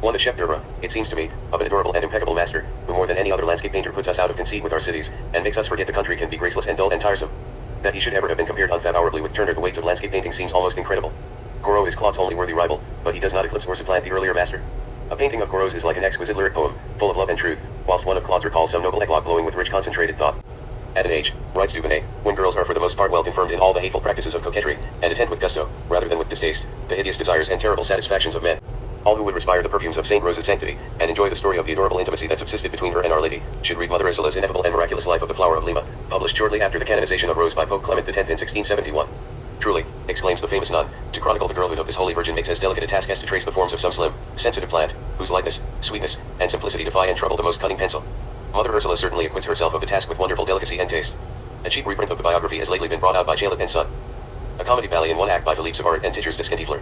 One the chef d'oeuvre, it seems to me, of an adorable and impeccable master, who more than any other landscape painter puts us out of conceit with our cities, and makes us forget the country can be graceless and dull and tiresome. That he should ever have been compared unfavorably with Turner the weights of landscape painting seems almost incredible. Corot is Claude's only worthy rival, but he does not eclipse or supplant the earlier master. A painting of Corot's is like an exquisite lyric poem, full of love and truth, whilst one of Claude's recalls some noble eclogue glowing with rich concentrated thought. At an age, writes Duvenet, when girls are for the most part well confirmed in all the hateful practices of coquetry, and attend with gusto, rather than with distaste, the hideous desires and terrible satisfactions of men. All who would respire the perfumes of Saint Rose's sanctity, and enjoy the story of the adorable intimacy that subsisted between her and Our Lady, should read Mother Ursula's ineffable and miraculous life of the Flower of Lima, published shortly after the canonization of Rose by Pope Clement X in 1671. Truly, exclaims the famous nun, to chronicle the girlhood of this holy virgin makes as delicate a task as to trace the forms of some slim, sensitive plant, whose lightness, sweetness, and simplicity defy and trouble the most cunning pencil. Mother Ursula certainly acquits herself of the task with wonderful delicacy and taste. A cheap reprint of the biography has lately been brought out by Jalot and Son. A comedy ballet in one act by Philippe Savart and Tichers Descantifler.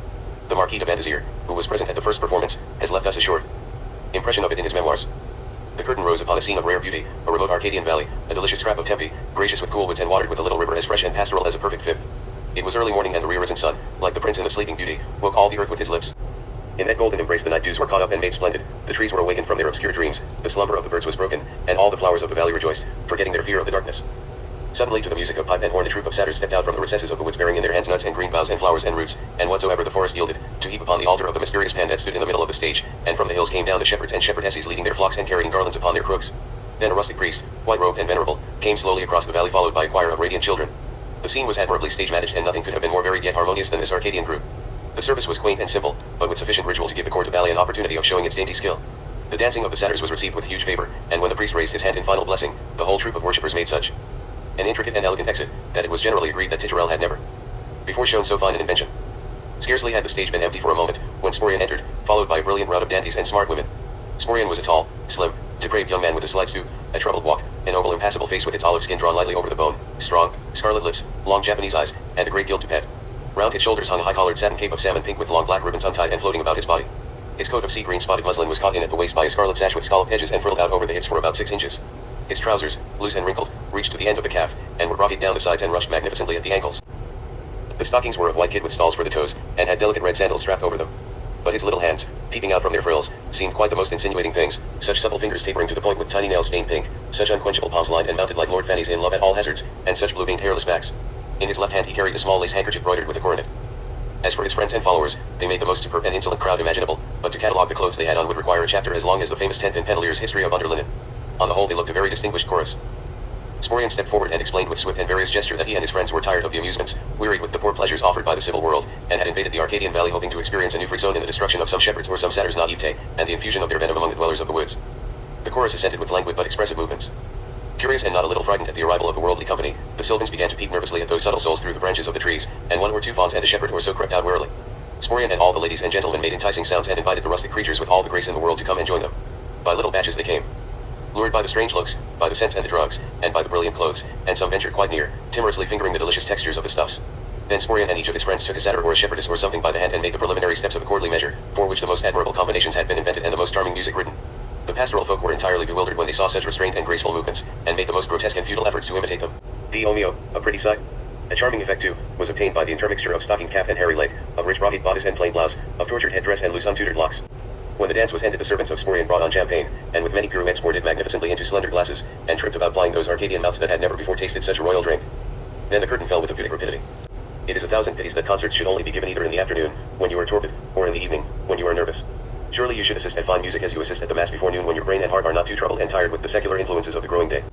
The Marquis de Bandesier, who was present at the first performance, has left us a short impression of it in his memoirs. The curtain rose upon a scene of rare beauty, a remote Arcadian valley, a delicious scrap of Tempe, gracious with cool woods and watered with a little river as fresh and pastoral as a perfect fifth. It was early morning and the re-risen sun, like the prince in the Sleeping Beauty, woke all the earth with his lips. In that golden embrace the night dews were caught up and made splendid, the trees were awakened from their obscure dreams, the slumber of the birds was broken, and all the flowers of the valley rejoiced, forgetting their fear of the darkness. Suddenly to the music of pipe and horn a troop of satyrs stepped out from the recesses of the woods bearing in their hands nuts and green boughs and flowers and roots, and whatsoever the forest yielded, to heap upon the altar of the mysterious pan that stood in the middle of the stage, and from the hills came down the shepherds and shepherdesses leading their flocks and carrying garlands upon their crooks. Then a rustic priest, white-robed and venerable, came slowly across the valley followed by a choir of radiant children. The scene was admirably stage-managed and nothing could have been more varied yet harmonious than this Arcadian group. The service was quaint and simple, but with sufficient ritual to give the court of ballet an opportunity of showing its dainty skill. The dancing of the satyrs was received with huge favor, and when the priest raised his hand in final blessing, the whole troop of worshippers made such an intricate and elegant exit, that it was generally agreed that Titurel had never before shown so fine an invention. Scarcely had the stage been empty for a moment, when Sporian entered, followed by a brilliant rout of dandies and smart women. Sporian was a tall, slim, depraved young man with a slight stoop, a troubled walk, an oval impassible face with its olive skin drawn lightly over the bone, strong, scarlet lips, long Japanese eyes, and a great gilt toupet. Round his shoulders hung a high-collared satin cape of salmon pink with long black ribbons untied and floating about his body. His coat of sea green spotted muslin was caught in at the waist by a scarlet sash with scalloped edges and frilled out over the hips for about 6 inches. His trousers, loose and wrinkled, reached to the end of the calf, and were brought down the sides and rushed magnificently at the ankles. The stockings were of white kid with stalls for the toes, and had delicate red sandals strapped over them. But his little hands, peeping out from their frills, seemed quite the most insinuating things, such supple fingers tapering to the point with tiny nails stained pink, such unquenchable palms lined and mounted like Lord Fanny's in Love at All Hazards, and such blue-veined hairless backs. In his left hand he carried a small lace handkerchief broidered with a coronet. As for his friends and followers, they made the most superb and insolent crowd imaginable, but to catalogue the clothes they had on would require a chapter as long as the famous 10th in Pendelier's History of Underlinen. On the whole they looked a very distinguished chorus. Sporian stepped forward and explained with swift and various gesture that he and his friends were tired of the amusements, wearied with the poor pleasures offered by the civil world, and had invaded the Arcadian valley hoping to experience a new frisson in the destruction of some shepherds or some satyrs naivete, and the infusion of their venom among the dwellers of the woods. The chorus assented with languid but expressive movements. Curious and not a little frightened at the arrival of the worldly company, the Sylvans began to peep nervously at those subtle souls through the branches of the trees, and 1 or 2 fawns and a shepherd or so crept out warily. Sporian and all the ladies and gentlemen made enticing sounds and invited the rustic creatures with all the grace in the world to come and join them. By little batches they came, lured by the strange looks, by the scents and the drugs, and by the brilliant clothes, and some ventured quite near, timorously fingering the delicious textures of the stuffs. Then Sporian and each of his friends took a satyr or a shepherdess or something by the hand and made the preliminary steps of a chordly measure, for which the most admirable combinations had been invented and the most charming music written. The pastoral folk were entirely bewildered when they saw such restrained and graceful movements, and made the most grotesque and futile efforts to imitate them. Dio mio, a pretty sight. A charming effect, too, was obtained by the intermixture of stockinged calf and hairy leg, of rich brocade bodice and plain blouse, of tortured headdress and loose untutored locks. When the dance was ended the servants of Sporian brought on champagne, and with many pirouettes poured magnificently into slender glasses, and tripped about plying those Arcadian mouths that had never before tasted such a royal drink. Then the curtain fell with a pudic rapidity. It is 1,000 pities that concerts should only be given either in the afternoon, when you are torpid, or in the evening, when you are nervous. Surely you should assist at fine music as you assist at the mass before noon when your brain and heart are not too troubled and tired with the secular influences of the growing day.